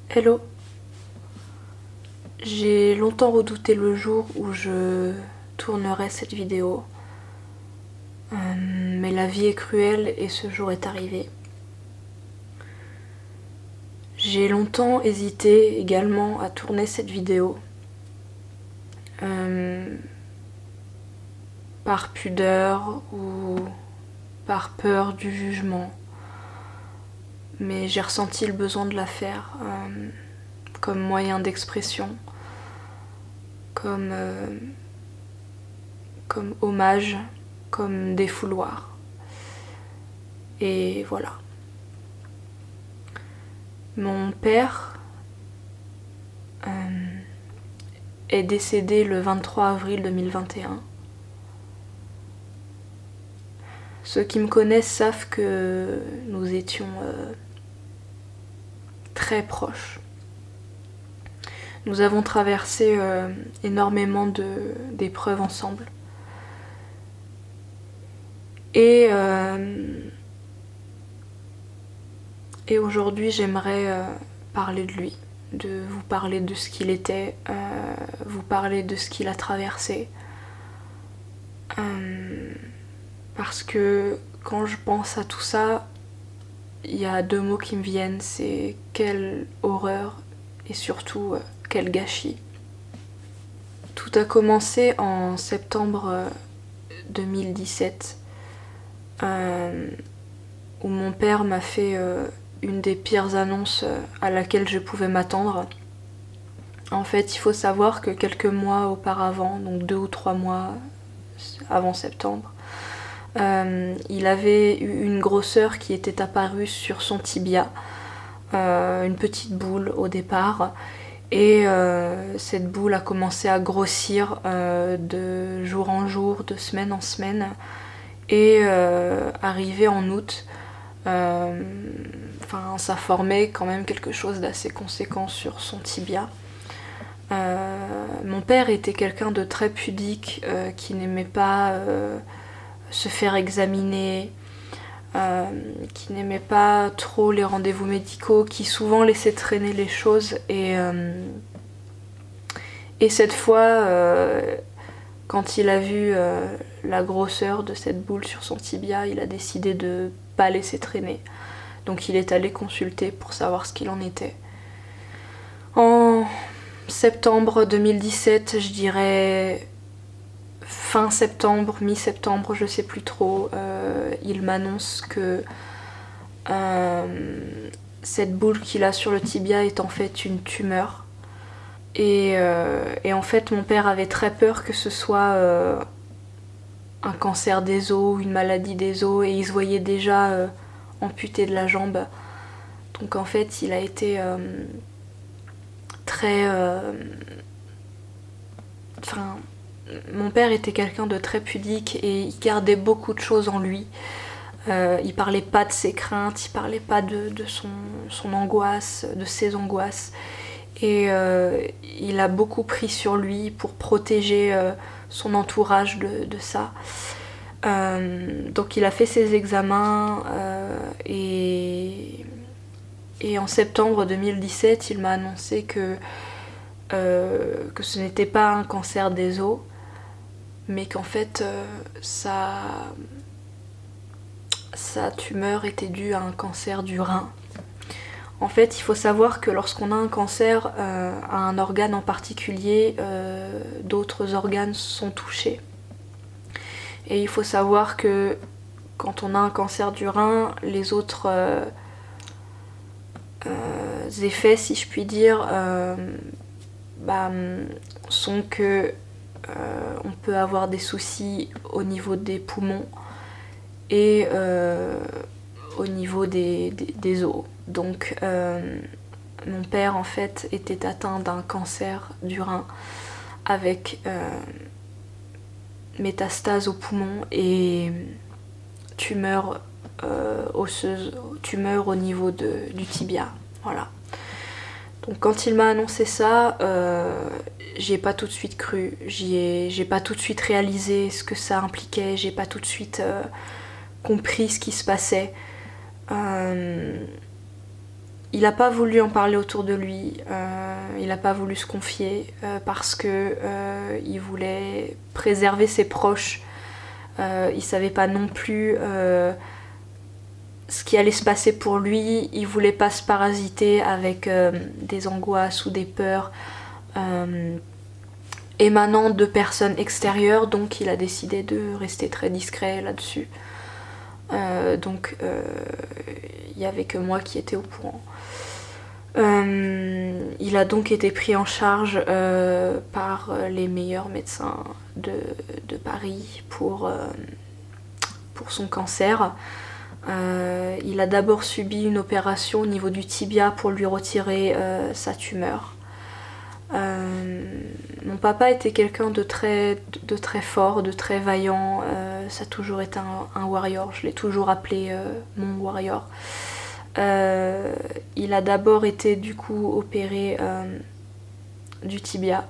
Hello. J'ai longtemps redouté le jour où je tournerai cette vidéo. Mais la vie est cruelle et ce jour est arrivé. J'ai longtemps hésité également à tourner cette vidéo. Par pudeur ou par peur du jugement. Mais j'ai ressenti le besoin de la faire comme moyen d'expression, comme hommage, comme défouloir. Et voilà. Mon père est décédé le 23 avril 2021. Ceux qui me connaissent savent que nous étions très proches. Nous avons traversé énormément d'épreuves ensemble. Et aujourd'hui, j'aimerais parler de lui, de vous parler de ce qu'il était, vous parler de ce qu'il a traversé. Parce que quand je pense à tout ça, il y a deux mots qui me viennent, c'est quelle horreur et surtout quel gâchis. Tout a commencé en septembre 2017, où mon père m'a fait une des pires annonces à laquelle je pouvais m'attendre. En fait, il faut savoir que quelques mois auparavant, donc 2 ou 3 mois avant septembre, il avait eu une grosseur qui était apparue sur son tibia, une petite boule au départ, et cette boule a commencé à grossir de jour en jour, de semaine en semaine, et arrivé en août, ça formait quand même quelque chose d'assez conséquent sur son tibia. Mon père était quelqu'un de très pudique, qui n'aimait pas se faire examiner, qui n'aimait pas trop les rendez-vous médicaux, qui souvent laissait traîner les choses. Et cette fois, quand il a vu la grosseur de cette boule sur son tibia, il a décidé de pas laisser traîner. Donc il est allé consulter pour savoir ce qu'il en était. En septembre 2017, je dirais fin septembre, mi-septembre, je sais plus trop, il m'annonce que cette boule qu'il a sur le tibia est en fait une tumeur. Et en fait, mon père avait très peur que ce soit un cancer des os, une maladie des os, et il se voyait déjà amputé de la jambe. Donc en fait, il a été très... mon père était quelqu'un de très pudique et il gardait beaucoup de choses en lui. Il parlait pas de ses craintes, il parlait pas de son angoisse, de ses angoisses. Et il a beaucoup pris sur lui pour protéger son entourage de ça. Donc il a fait ses examens et en septembre 2017, il m'a annoncé que ce n'était pas un cancer des os, mais qu'en fait sa tumeur était due à un cancer du rein. En fait, il faut savoir que lorsqu'on a un cancer à un organe en particulier, d'autres organes sont touchés. Et il faut savoir que quand on a un cancer du rein, les autres effets, si je puis dire, sont que on peut avoir des soucis au niveau des poumons et au niveau des os. Donc mon père en fait était atteint d'un cancer du rein avec métastase au poumon et tumeur osseuse, tumeur au niveau du tibia. Voilà. Donc quand il m'a annoncé ça, j'y ai pas tout de suite cru, j'ai pas tout de suite réalisé ce que ça impliquait, j'ai pas tout de suite compris ce qui se passait. il n'a pas voulu en parler autour de lui, il n'a pas voulu se confier parce que il voulait préserver ses proches. Il savait pas non plus ce qui allait se passer pour lui, il voulait pas se parasiter avec des angoisses ou des peurs émanant de personnes extérieures, donc il a décidé de rester très discret là-dessus. Donc il n'y avait que moi qui étais au courant. Il a donc été pris en charge par les meilleurs médecins de Paris pour son cancer. Il a d'abord subi une opération au niveau du tibia pour lui retirer sa tumeur. Mon papa était quelqu'un de très fort, de très vaillant, ça a toujours été un warrior, je l'ai toujours appelé mon warrior. Il a d'abord été du coup opéré du tibia.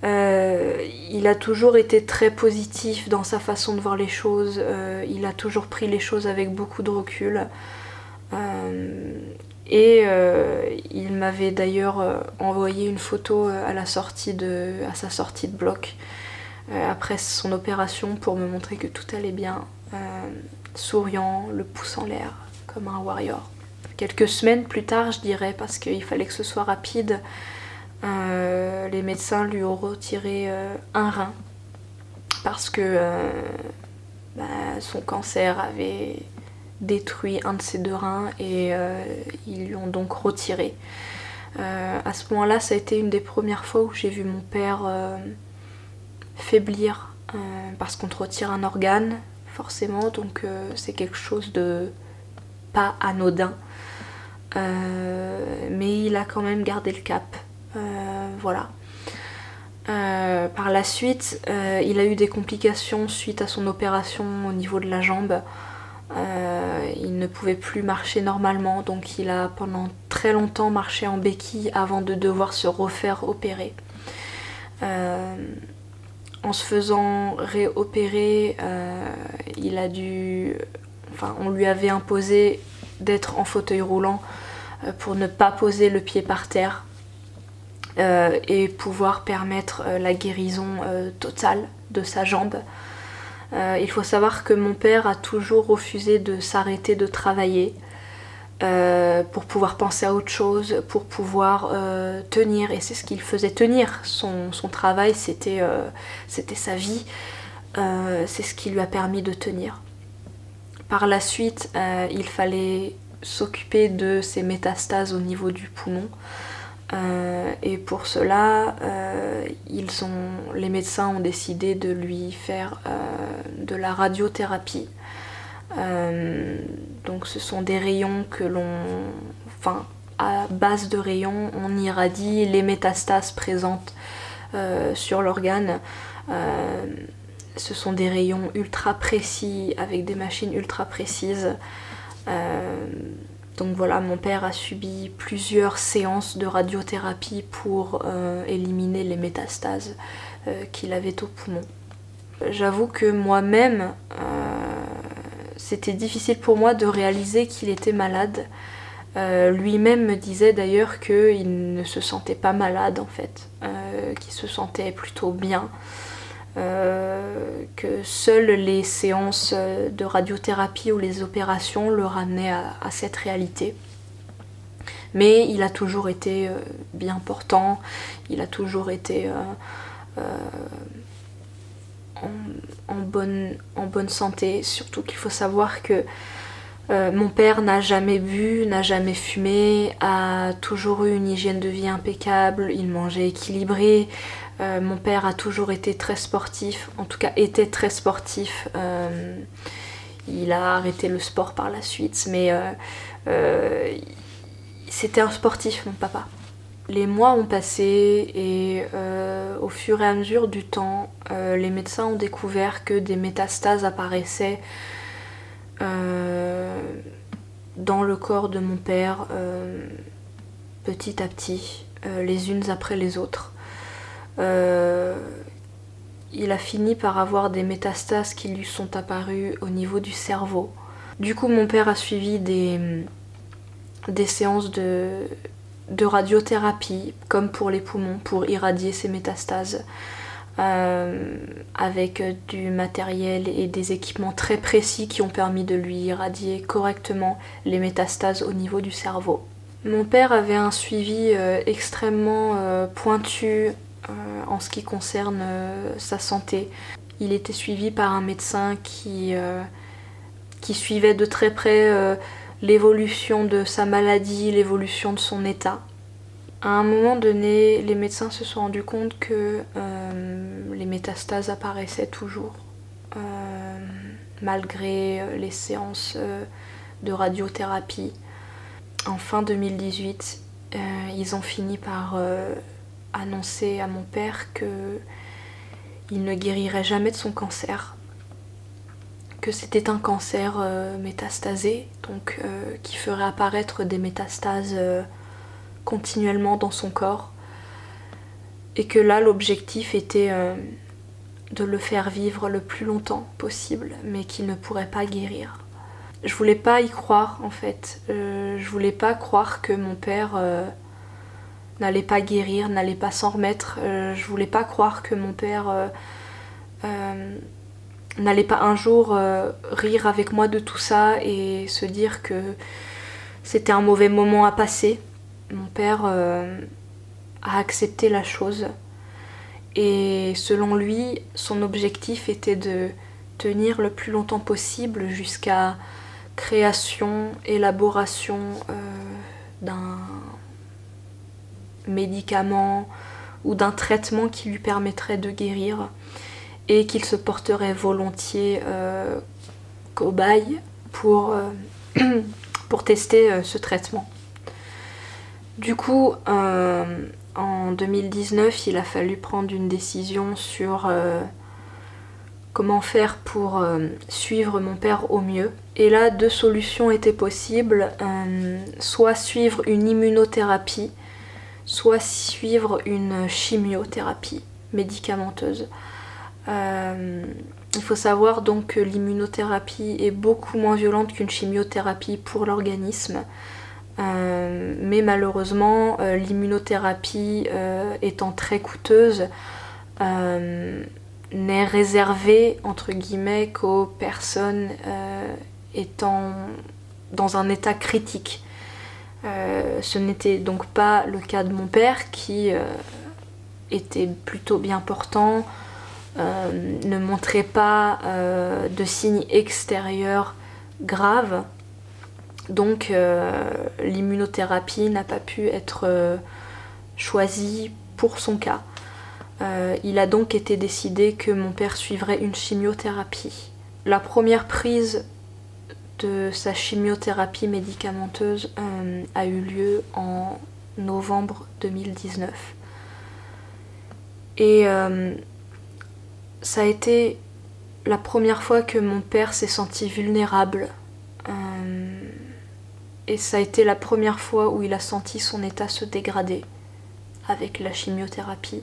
Il a toujours été très positif dans sa façon de voir les choses, il a toujours pris les choses avec beaucoup de recul. Il m'avait d'ailleurs envoyé une photo à sa sortie de bloc après son opération pour me montrer que tout allait bien, souriant, le pouce en l'air comme un warrior. Quelques semaines plus tard, je dirais, parce qu'il fallait que ce soit rapide, les médecins lui ont retiré un rein parce que son cancer avait détruit un de ses 2 reins et ils lui ont donc retiré. À ce moment-là, ça a été une des premières fois où j'ai vu mon père faiblir parce qu'on te retire un organe, forcément, donc c'est quelque chose de pas anodin. Mais il a quand même gardé le cap. Voilà. Par la suite, il a eu des complications suite à son opération au niveau de la jambe. Il ne pouvait plus marcher normalement, donc il a pendant très longtemps marché en béquille avant de devoir se refaire opérer. En se faisant réopérer, on lui avait imposé d'être en fauteuil roulant pour ne pas poser le pied par terre et pouvoir permettre la guérison totale de sa jambe. Il faut savoir que mon père a toujours refusé de s'arrêter de travailler pour pouvoir penser à autre chose, pour pouvoir tenir, et c'est ce qu'il faisait tenir. Son travail, c'était sa vie, c'est ce qui lui a permis de tenir. Par la suite, il fallait s'occuper de ses métastases au niveau du poumon. Et pour cela, les médecins ont décidé de lui faire de la radiothérapie. Donc ce sont des rayons à base de rayons, on irradie les métastases présentes sur l'organe. Ce sont des rayons ultra précis avec des machines ultra précises. Donc voilà, mon père a subi plusieurs séances de radiothérapie pour éliminer les métastases qu'il avait au poumon. J'avoue que moi-même, c'était difficile pour moi de réaliser qu'il était malade. Lui-même me disait d'ailleurs qu'il ne se sentait pas malade en fait, qu'il se sentait plutôt bien. Que seules les séances de radiothérapie ou les opérations le ramenaient à cette réalité. Mais il a toujours été bien portant, il a toujours été en bonne santé, surtout qu'il faut savoir que mon père n'a jamais bu, n'a jamais fumé, a toujours eu une hygiène de vie impeccable, il mangeait équilibré. Mon père a toujours été très sportif, en tout cas était très sportif. Il a arrêté le sport par la suite, mais c'était un sportif, mon papa. Les mois ont passé et au fur et à mesure du temps, les médecins ont découvert que des métastases apparaissaient dans le corps de mon père petit à petit, les unes après les autres. Il a fini par avoir des métastases qui lui sont apparues au niveau du cerveau. Du coup, mon père a suivi des des séances de radiothérapie, comme pour les poumons, pour irradier ses métastases, avec du matériel et des équipements très précis qui ont permis de lui irradier correctement les métastases au niveau du cerveau. Mon père avait un suivi extrêmement pointu en ce qui concerne sa santé. Il était suivi par un médecin qui suivait de très près l'évolution de sa maladie, l'évolution de son état. À un moment donné, les médecins se sont rendus compte que les métastases apparaissaient toujours, malgré les séances de radiothérapie. En fin 2018, ils ont fini par annoncer à mon père qu'il ne guérirait jamais de son cancer, que c'était un cancer métastasé, donc qui ferait apparaître des métastases continuellement dans son corps, et que là l'objectif était de le faire vivre le plus longtemps possible, mais qu'il ne pourrait pas guérir. Je voulais pas y croire en fait, je voulais pas croire que mon père n'allait pas guérir, n'allait pas s'en remettre, je voulais pas croire que mon père n'allait pas un jour rire avec moi de tout ça et se dire que c'était un mauvais moment à passer. Mon père a accepté la chose et selon lui, son objectif était de tenir le plus longtemps possible jusqu'à création, élaboration d'un médicament ou d'un traitement qui lui permettrait de guérir et qu'il se porterait volontiers cobaye pour tester ce traitement. Du coup, en 2019, il a fallu prendre une décision sur comment faire pour suivre mon père au mieux. Et là, deux solutions étaient possibles, soit suivre une immunothérapie, soit suivre une chimiothérapie médicamenteuse. Il faut savoir donc que l'immunothérapie est beaucoup moins violente qu'une chimiothérapie pour l'organisme. Mais malheureusement, l'immunothérapie étant très coûteuse, n'est réservée entre guillemets qu'aux personnes étant dans un état critique. Ce n'était donc pas le cas de mon père qui était plutôt bien portant, ne montrait pas de signes extérieurs graves. Donc l'immunothérapie n'a pas pu être choisie pour son cas. Il a donc été décidé que mon père suivrait une chimiothérapie. La première prise de sa chimiothérapie médicamenteuse a eu lieu en novembre 2019. Et ça a été la première fois que mon père s'est senti vulnérable. Et ça a été la première fois où il a senti son état se dégrader avec la chimiothérapie.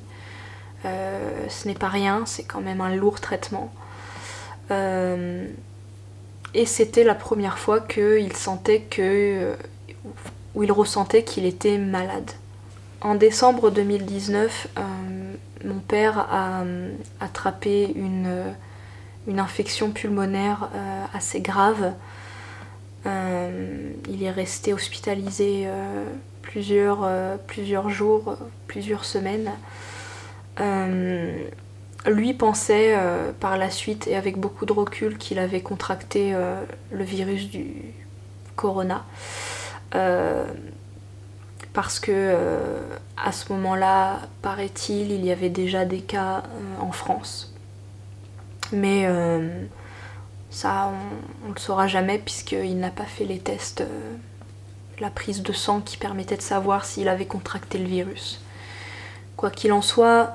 Ce n'est pas rien, c'est quand même un lourd traitement. Et c'était la première fois qu'il sentait où il ressentait qu'il était malade. En décembre 2019, mon père a attrapé une infection pulmonaire assez grave. Il est resté hospitalisé plusieurs jours, plusieurs semaines. Lui pensait par la suite et avec beaucoup de recul qu'il avait contracté le virus du corona. Parce que à ce moment-là, paraît-il, il y avait déjà des cas en France. Mais ça, on ne le saura jamais puisqu'il n'a pas fait les tests, la prise de sang qui permettait de savoir s'il avait contracté le virus. Quoi qu'il en soit,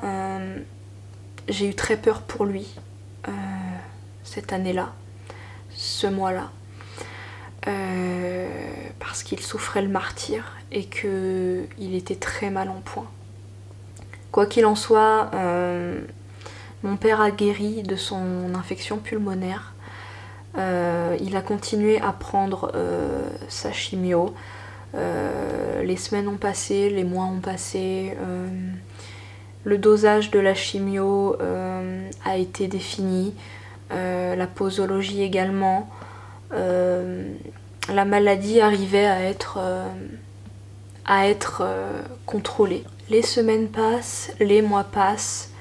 j'ai eu très peur pour lui cette année-là, ce mois-là, parce qu'il souffrait le martyre et qu'il était très mal en point. Quoi qu'il en soit, mon père a guéri de son infection pulmonaire. Il a continué à prendre sa chimio. Les semaines ont passé, les mois ont passé, le dosage de la chimio a été défini, la posologie également. La maladie arrivait à être contrôlée. Les semaines passent, les mois passent,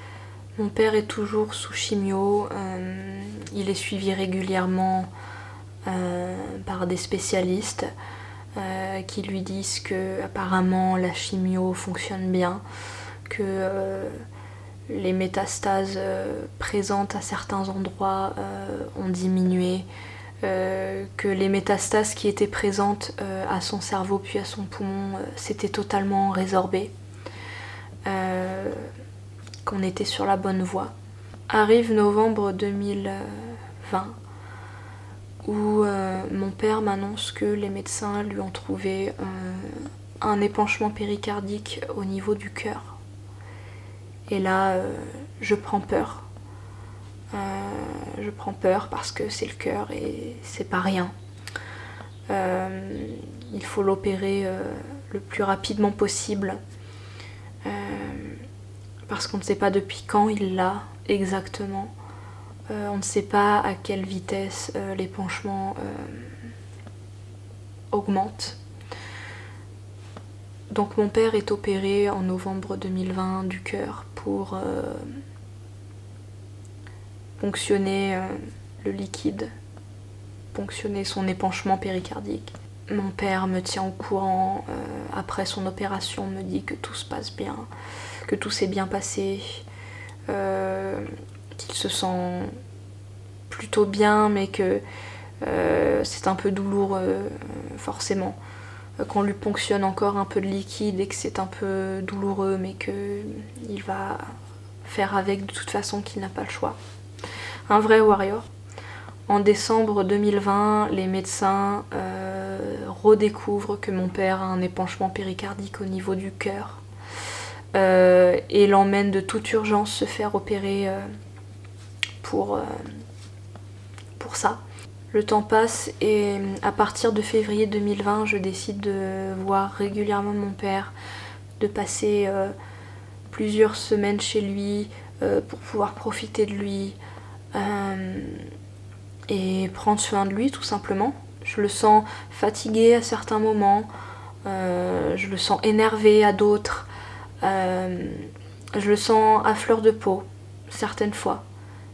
mon père est toujours sous chimio, il est suivi régulièrement par des spécialistes qui lui disent que apparemment la chimio fonctionne bien, que les métastases présentes à certains endroits ont diminué, que les métastases qui étaient présentes à son cerveau puis à son poumon s'étaient totalement résorbées, qu'on était sur la bonne voie. Arrive novembre 2020 où mon père m'annonce que les médecins lui ont trouvé un épanchement péricardique au niveau du cœur. Et là, je prends peur. Je prends peur parce que c'est le cœur et c'est pas rien. Il faut l'opérer le plus rapidement possible parce qu'on ne sait pas depuis quand il l'a exactement. On ne sait pas à quelle vitesse l'épanchement augmente. Donc mon père est opéré en novembre 2020 du cœur pour ponctionner le liquide, ponctionner son épanchement péricardique. Mon père me tient au courant après son opération, me dit que tout se passe bien, que tout s'est bien passé, qu'il se sent plutôt bien mais que c'est un peu douloureux forcément, qu'on lui ponctionne encore un peu de liquide et que c'est un peu douloureux mais qu'il va faire avec de toute façon, qu'il n'a pas le choix. Un vrai warrior. En décembre 2020, les médecins redécouvrent que mon père a un épanchement péricardique au niveau du cœur et l'emmène de toute urgence se faire opérer pour ça. Le temps passe et à partir de février 2020, je décide de voir régulièrement mon père, de passer plusieurs semaines chez lui pour pouvoir profiter de lui et prendre soin de lui tout simplement. Je le sens fatigué à certains moments, je le sens énervé à d'autres, je le sens à fleur de peau certaines fois,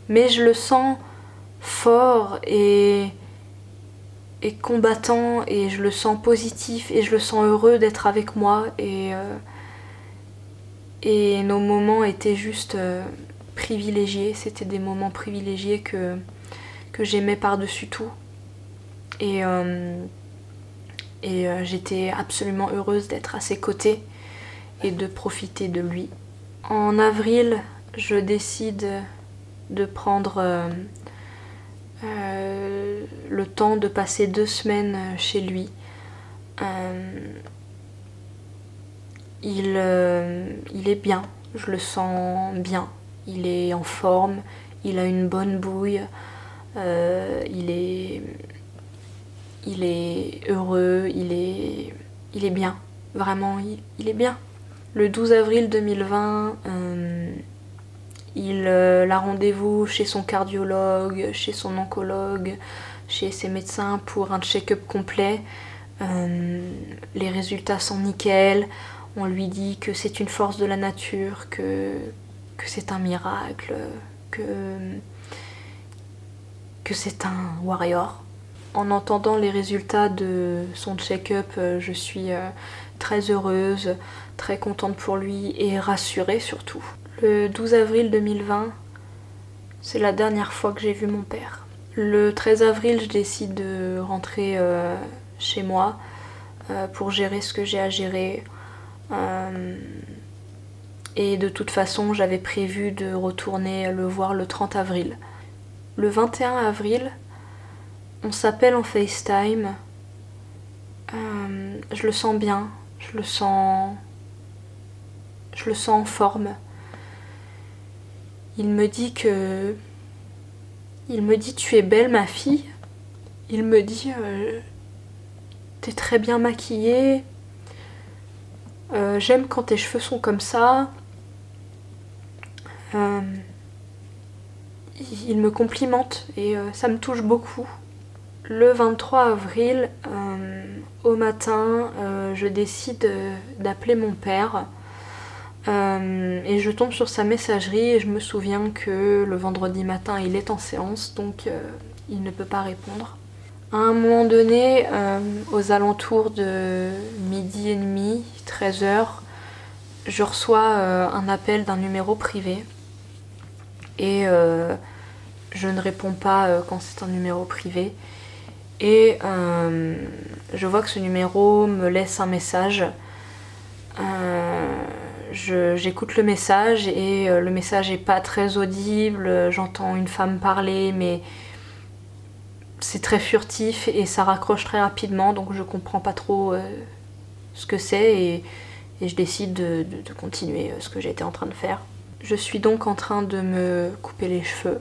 mais je le sens fort et combattant et je le sens positif et je le sens heureux d'être avec moi et nos moments étaient juste privilégiés, c'était des moments privilégiés que j'aimais par-dessus tout et j'étais absolument heureuse d'être à ses côtés et de profiter de lui. En avril, je décide de prendre le temps de passer 2 semaines chez lui. Il est bien, je le sens bien, il est en forme, il a une bonne bouille, il est heureux, il est bien, vraiment, il est bien. Le 12 avril 2020, il a rendez-vous chez son cardiologue, chez son oncologue, chez ses médecins pour un check-up complet. Les résultats sont nickel, on lui dit que c'est une force de la nature, que c'est un miracle, que c'est un warrior. En entendant les résultats de son check-up, je suis très heureuse, très contente pour lui et rassurée surtout. Le 12 avril 2020, c'est la dernière fois que j'ai vu mon père. Le 13 avril, je décide de rentrer chez moi pour gérer ce que j'ai à gérer. Et de toute façon, j'avais prévu de retourner le voir le 30 avril. Le 21 avril, on s'appelle en FaceTime. Je le sens bien, je le sens en forme. Il me dit tu es belle ma fille. Il me dit t'es très bien maquillée. J'aime quand tes cheveux sont comme ça. Il me complimente et ça me touche beaucoup. Le 23 avril, au matin, je décide d'appeler mon père et je tombe sur sa messagerie et je me souviens que le vendredi matin il est en séance, donc il ne peut pas répondre. À un moment donné, aux alentours de midi et demi, 13h, je reçois un appel d'un numéro privé et je ne réponds pas quand c'est un numéro privé. Et je vois que ce numéro me laisse un message. J'écoute le message et le message n'est pas très audible. J'entends une femme parler, mais c'est très furtif et ça raccroche très rapidement, donc je comprends pas trop ce que c'est et je décide de continuer ce que j'étais en train de faire. Je suis donc en train de me couper les cheveux.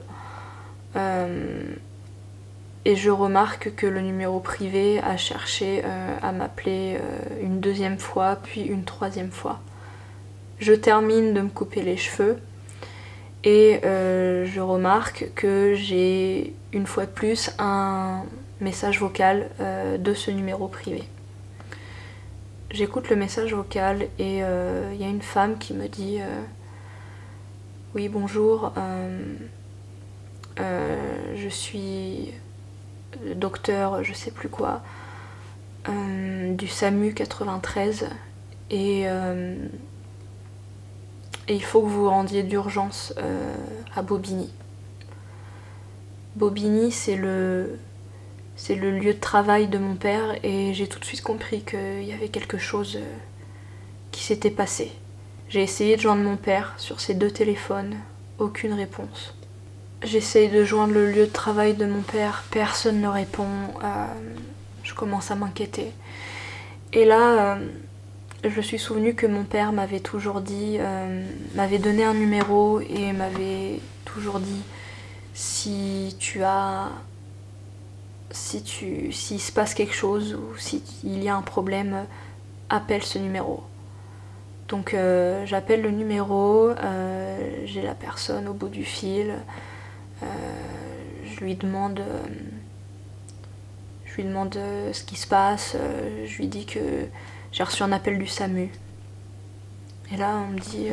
Et je remarque que le numéro privé a cherché à m'appeler une deuxième fois, puis une troisième fois. Je termine de me couper les cheveux et je remarque que j'ai une fois de plus un message vocal de ce numéro privé. J'écoute le message vocal et il y a une femme qui me dit oui bonjour, je suis docteur je sais plus quoi du SAMU 93 et il faut que vous vous rendiez d'urgence à Bobigny. Bobigny c'est le lieu de travail de mon père et j'ai tout de suite compris qu'il y avait quelque chose qui s'était passé. J'ai essayé de joindre mon père sur ses 2 téléphones, aucune réponse. J'essaye de joindre le lieu de travail de mon père, personne ne répond, je commence à m'inquiéter. Et là, je me suis souvenu que mon père m'avait toujours dit, m'avait donné un numéro et m'avait toujours dit s'il se passe quelque chose ou s'il y a un problème, appelle ce numéro. Donc j'appelle le numéro, j'ai la personne au bout du fil. Je lui demande ce qui se passe, je lui dis que j'ai reçu un appel du SAMU. Et là on me dit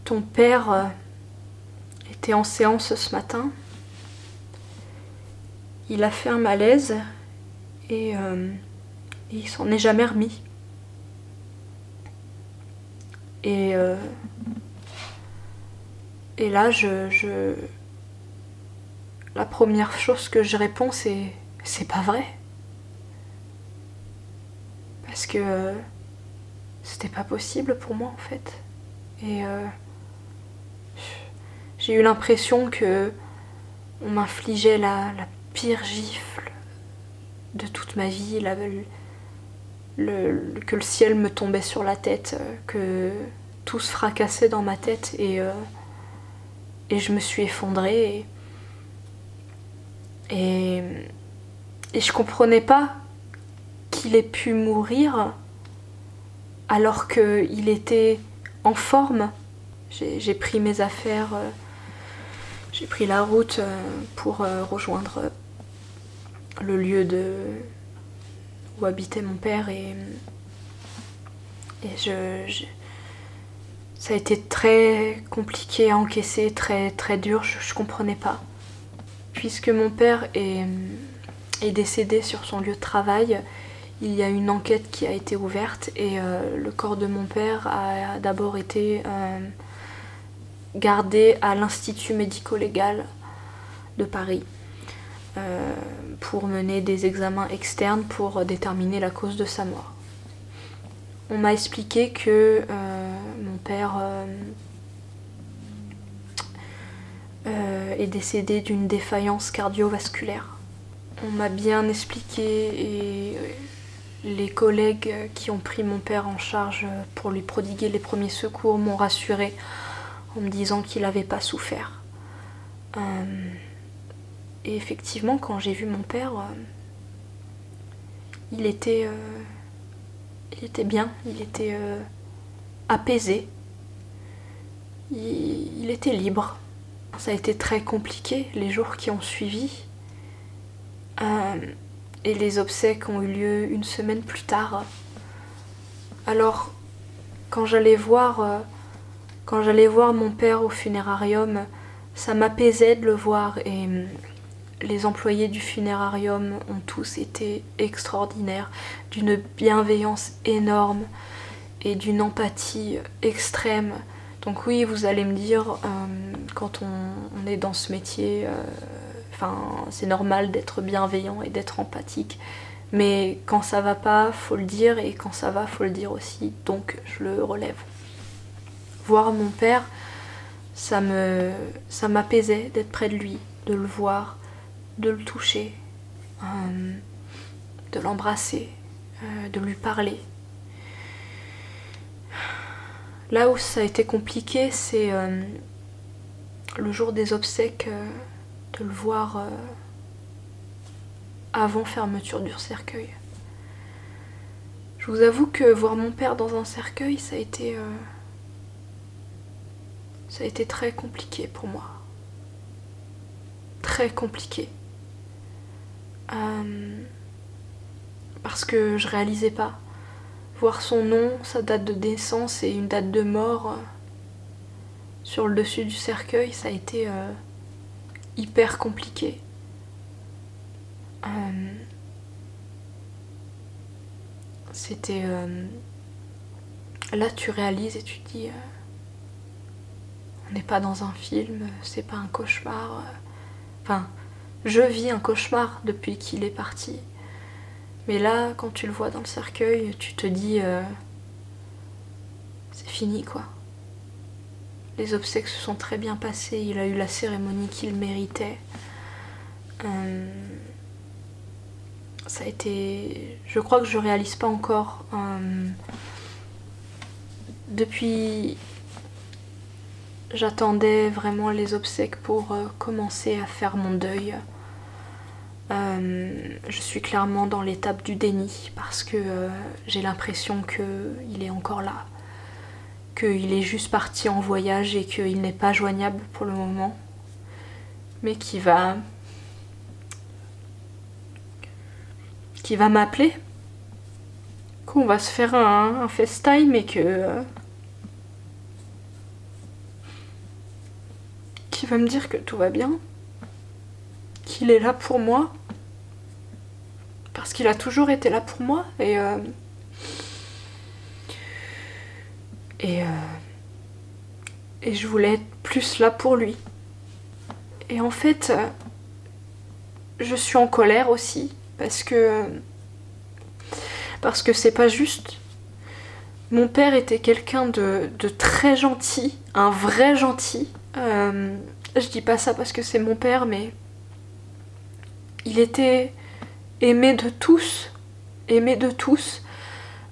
ton père était en séance ce matin, il a fait un malaise et il s'en est jamais remis. Et là, la première chose que je réponds, c'est pas vrai. Parce que c'était pas possible pour moi en fait. Et j'ai eu l'impression que on m'infligeait la pire gifle de toute ma vie, que le ciel me tombait sur la tête, que tout se fracassait dans ma tête et je me suis effondrée et je comprenais pas qu'il ait pu mourir alors qu'il était en forme. J'ai pris mes affaires, j'ai pris la route pour rejoindre le lieu où habitait mon père et ça a été très compliqué à encaisser, très, très dur, je comprenais pas. Puisque mon père est décédé sur son lieu de travail, il y a une enquête qui a été ouverte et le corps de mon père a d'abord été gardé à l'Institut médico-légal de Paris pour mener des examens externes pour déterminer la cause de sa mort. On m'a expliqué que mon père est décédé d'une défaillance cardiovasculaire. On m'a bien expliqué et les collègues qui ont pris mon père en charge pour lui prodiguer les premiers secours m'ont rassurée en me disant qu'il n'avait pas souffert. Et effectivement, quand j'ai vu mon père, il était bien, il était apaisé, il était libre. Ça a été très compliqué les jours qui ont suivi. Et les obsèques ont eu lieu une semaine plus tard. Alors, quand j'allais voir mon père au funérarium, ça m'apaisait de le voir et les employés du funérarium ont tous été extraordinaires, d'une bienveillance énorme et d'une empathie extrême. Donc oui, vous allez me dire, quand on est dans ce métier, c'est normal d'être bienveillant et d'être empathique. Mais quand ça va pas, faut le dire, et quand ça va, faut le dire aussi. Donc je le relève. Voir mon père, ça m'apaisait d'être près de lui, de le voir, de le toucher, de l'embrasser, de lui parler. Là où ça a été compliqué, c'est le jour des obsèques, de le voir avant fermeture du cercueil. Je vous avoue que voir mon père dans un cercueil, ça a été très compliqué pour moi. Très compliqué. Parce que je réalisais pas. Voir son nom, sa date de naissance et une date de mort sur le dessus du cercueil, ça a été hyper compliqué. C'était... Là, tu réalises et tu te dis... on n'est pas dans un film, c'est pas un cauchemar. Enfin, je vis un cauchemar depuis qu'il est parti. Mais là, quand tu le vois dans le cercueil, tu te dis... c'est fini, quoi. Les obsèques se sont très bien passées, il a eu la cérémonie qu'il méritait. Ça a été... Je crois que je réalise pas encore. Depuis... J'attendais vraiment les obsèques pour commencer à faire mon deuil. Je suis clairement dans l'étape du déni parce que j'ai l'impression qu'il est encore là, qu'il est juste parti en voyage et qu'il n'est pas joignable pour le moment, mais qu'il va m'appeler, qu'on va se faire un FaceTime et qu'il va me dire que tout va bien, qu'il est là pour moi, parce qu'il a toujours été là pour moi, et je voulais être plus là pour lui. Et en fait, je suis en colère aussi, parce que c'est pas juste. Mon père était quelqu'un de très gentil, un vrai gentil. Je dis pas ça parce que c'est mon père, mais il était aimé de tous, aimé de tous.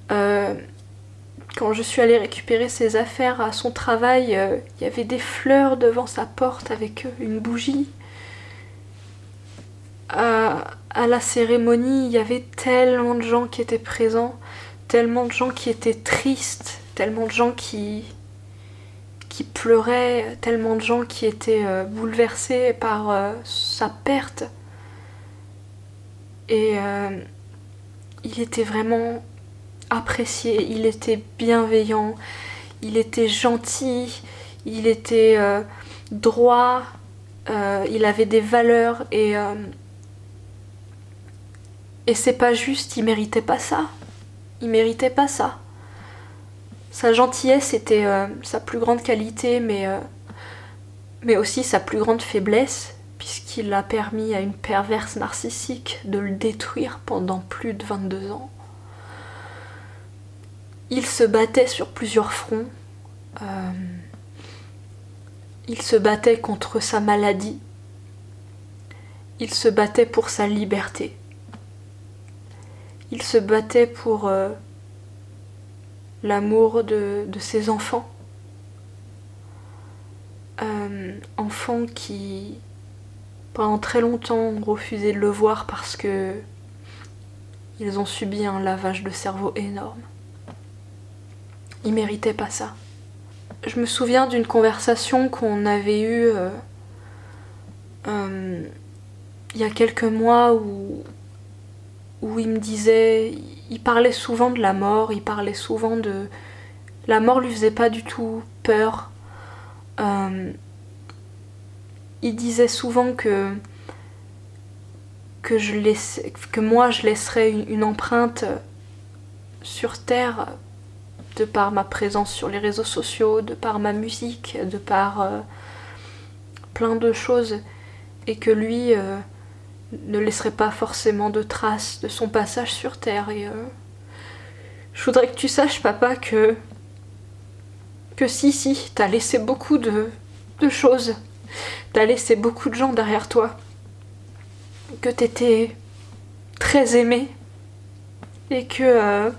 Quand je suis allée récupérer ses affaires à son travail, il y avait des fleurs devant sa porte avec une bougie. À la cérémonie, il y avait tellement de gens qui étaient présents, tellement de gens qui étaient tristes, tellement de gens qui pleuraient, tellement de gens qui étaient bouleversés par sa perte. Et il était vraiment apprécié, il était bienveillant, il était gentil, il était droit, il avait des valeurs et c'est pas juste, il méritait pas ça. Il méritait pas ça. Sa gentillesse était sa plus grande qualité, mais aussi sa plus grande faiblesse, puisqu'il a permis à une perverse narcissique de le détruire pendant plus de 22 ans. Il se battait sur plusieurs fronts. Il se battait contre sa maladie. Il se battait pour sa liberté. Il se battait pour l'amour de ses enfants. Enfants qui pendant très longtemps ont refusé de le voir parce que ils ont subi un lavage de cerveau énorme. Ils méritaient pas ça. Je me souviens d'une conversation qu'on avait eue il y a quelques mois où il me disait, il parlait souvent de la mort, il parlait souvent de... La mort lui faisait pas du tout peur. Il disait souvent que moi je laisserais une empreinte sur Terre de par ma présence sur les réseaux sociaux, de par ma musique, de par plein de choses, et que lui ne laisserait pas forcément de traces de son passage sur Terre. Et je voudrais que tu saches, papa, que si, t'as laissé beaucoup de choses, t'as laissé beaucoup de gens derrière toi, que t'étais très aimé, et que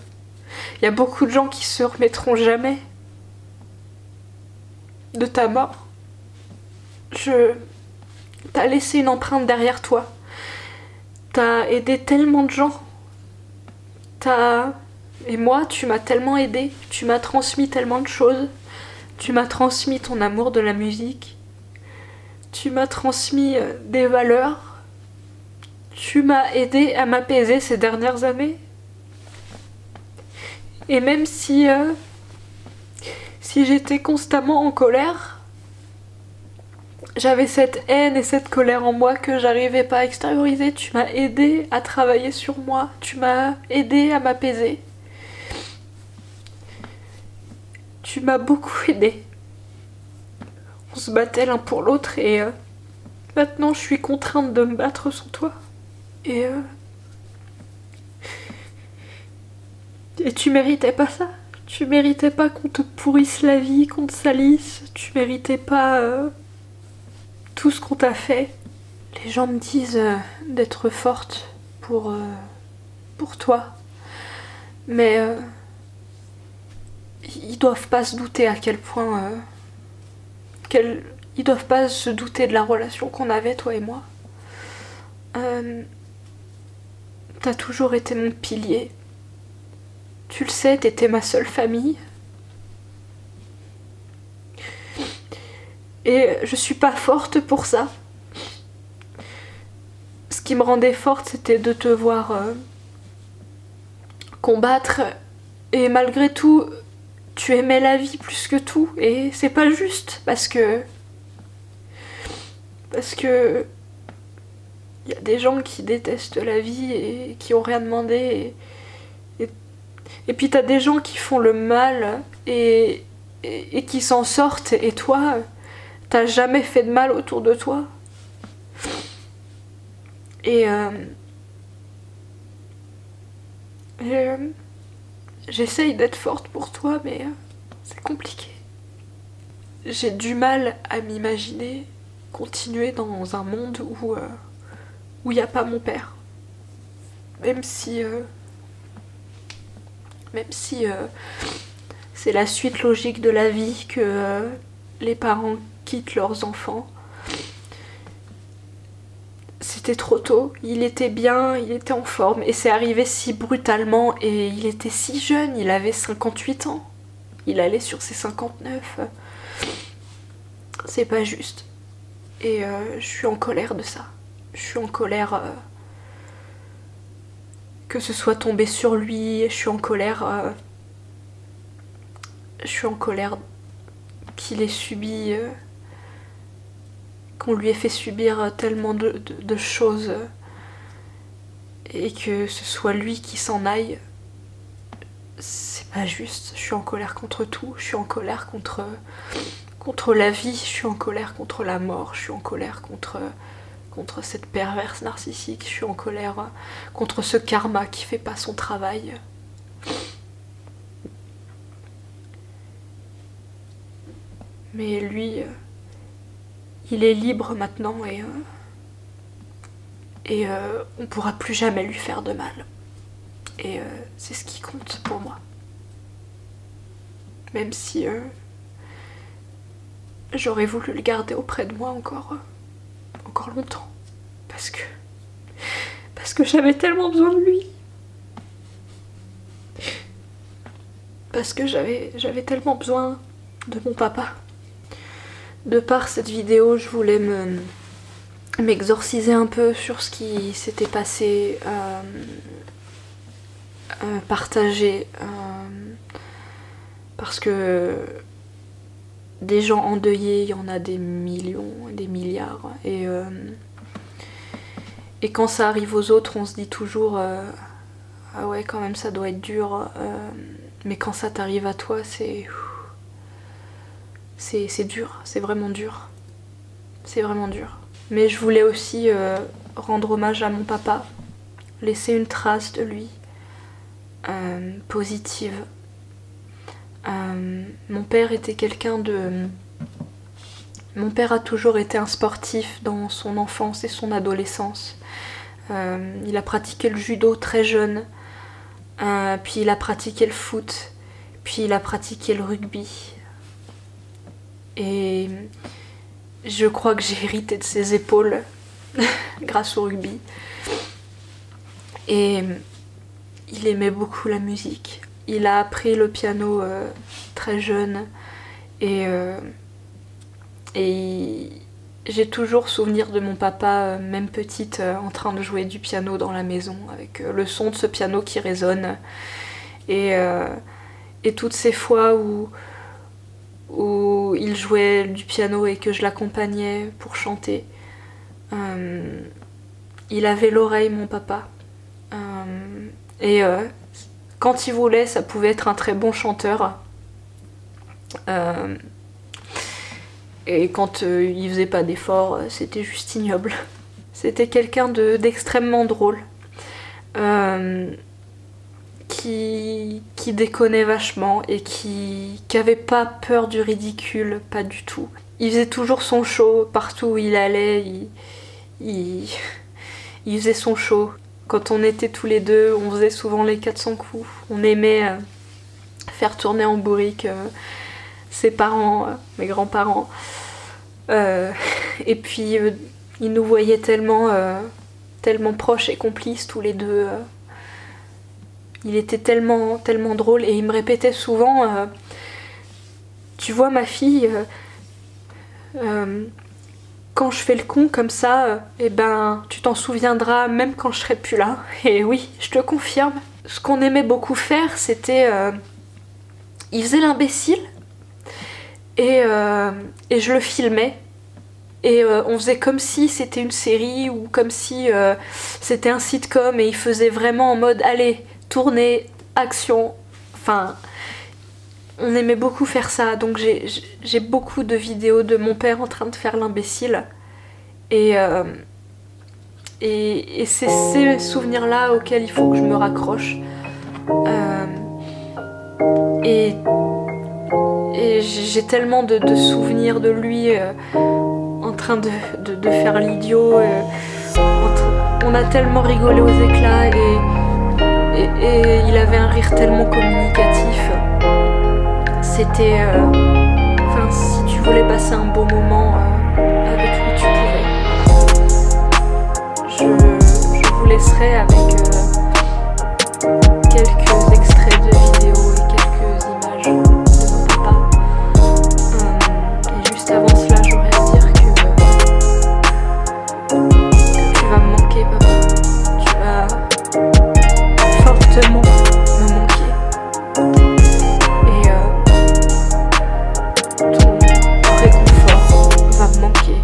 y a beaucoup de gens qui se remettront jamais de ta mort. T'as laissé une empreinte derrière toi. T'as aidé tellement de gens. Et moi, tu m'as tellement aidé. Tu m'as transmis tellement de choses. Tu m'as transmis ton amour de la musique. Tu m'as transmis des valeurs. Tu m'as aidé à m'apaiser ces dernières années. Et même si j'étais constamment en colère, j'avais cette haine et cette colère en moi que j'arrivais pas à extérioriser. Tu m'as aidé à travailler sur moi. Tu m'as aidé à m'apaiser. Tu m'as beaucoup aidé. On se battait l'un pour l'autre et maintenant je suis contrainte de me battre sans toi. Et tu méritais pas ça. Tu méritais pas qu'on te pourrisse la vie, qu'on te salisse. Tu méritais pas tout ce qu'on t'a fait. Les gens me disent d'être forte pour toi. Mais ils doivent pas se douter à quel point... ils doivent pas se douter de la relation qu'on avait, toi et moi. T'as toujours été mon pilier. Tu le sais, t'étais ma seule famille. Et je suis pas forte pour ça. Ce qui me rendait forte, c'était de te voir combattre. Et malgré tout, tu aimais la vie plus que tout. Et c'est pas juste, parce que y a des gens qui détestent la vie et qui ont rien demandé. Et puis t'as des gens qui font le mal et qui s'en sortent. Et toi, t'as jamais fait de mal autour de toi. Et j'essaye d'être forte pour toi, mais c'est compliqué. J'ai du mal à m'imaginer continuer dans un monde où il n'y a pas mon père. Même si c'est la suite logique de la vie que les parents quittent leurs enfants. C'était trop tôt, il était bien, il était en forme, et c'est arrivé si brutalement, et il était si jeune, il avait 58 ans. Il allait sur ses 59. C'est pas juste. Et je suis en colère de ça. Je suis en colère que ce soit tombé sur lui, je suis en colère qu'il ait subi... qu'on lui ait fait subir tellement de choses et que ce soit lui qui s'en aille. C'est pas juste. Je suis en colère contre tout. Je suis en colère contre la vie. Je suis en colère contre la mort. Je suis en colère contre cette perverse narcissique. Je suis en colère contre ce karma qui fait pas son travail. Mais lui... il est libre maintenant et on pourra plus jamais lui faire de mal. Et c'est ce qui compte pour moi. Même si j'aurais voulu le garder auprès de moi encore longtemps. Parce que j'avais tellement besoin de lui. Parce que j'avais tellement besoin de mon papa. De par cette vidéo, je voulais m'exorciser un peu sur ce qui s'était passé, partager, parce que des gens endeuillés, il y en a des millions, des milliards, et quand ça arrive aux autres, on se dit toujours ah ouais, quand même ça doit être dur, mais quand ça t'arrive à toi, c'est dur, c'est vraiment dur, c'est vraiment dur. Mais je voulais aussi rendre hommage à mon papa, laisser une trace de lui, positive. Mon père était quelqu'un de... Mon père a toujours été un sportif dans son enfance et son adolescence. Il a pratiqué le judo très jeune, puis il a pratiqué le foot, puis il a pratiqué le rugby. Et je crois que j'ai hérité de ses épaules grâce au rugby. Et il aimait beaucoup la musique. Il a appris le piano très jeune et j'ai toujours souvenir de mon papa, même petite, en train de jouer du piano dans la maison avec le son de ce piano qui résonne et toutes ces fois où il jouait du piano et que je l'accompagnais pour chanter. Il avait l'oreille, mon papa, et quand il voulait, ça pouvait être un très bon chanteur. Et quand il faisait pas d'efforts, c'était juste ignoble. C'était quelqu'un d'extrêmement drôle, qui déconnait vachement et qui avait pas peur du ridicule, pas du tout. Il faisait toujours son show, partout où il allait, il faisait son show. Quand on était tous les deux, on faisait souvent les 400 coups. On aimait faire tourner en bourrique ses parents, mes grands-parents. Et puis ils nous voyaient tellement proches et complices tous les deux. Il était tellement drôle et il me répétait souvent tu vois ma fille, quand je fais le con comme ça, eh ben tu t'en souviendras même quand je serai plus là. Et oui, je te confirme. Ce qu'on aimait beaucoup faire, c'était il faisait l'imbécile et je le filmais. Et on faisait comme si c'était une série ou comme si c'était un sitcom et il faisait vraiment en mode allez, tournez, action. Enfin, on aimait beaucoup faire ça. Donc j'ai beaucoup de vidéos de mon père en train de faire l'imbécile. Et c'est ces souvenirs-là auxquels il faut que je me raccroche. Et j'ai tellement de souvenirs de lui en train de faire l'idiot. On a tellement rigolé aux éclats et il avait un rire tellement communicatif. C'était... Enfin, si tu voulais passer un bon moment avec lui, tu pouvais. Je vous laisserai avec quelques extraits de vidéos et quelques images de mon papa. Et juste avant cela, j'aurais à dire que tu vas me manquer, papa. Tu vas fortement me manquer. Et ton réconfort va me manquer.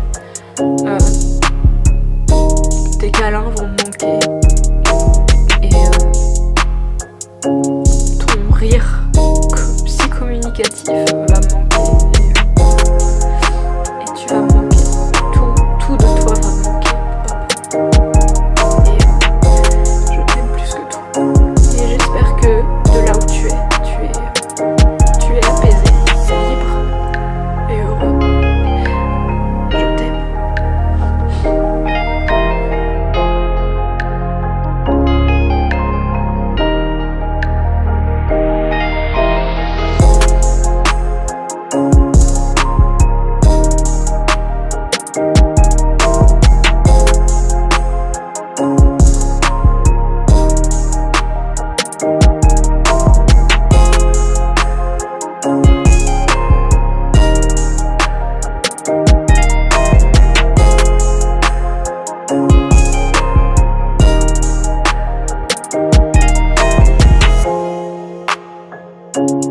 Tes câlins vont me manquer. Et ton rire si communicatif va me manquer. Et tu vas me manquer. Tout de toi va me manquer, papa. Et je t'aime plus que tout. Et j'espère que de là où tu es apaisé, libre et heureux. Je t'aime. Thank you.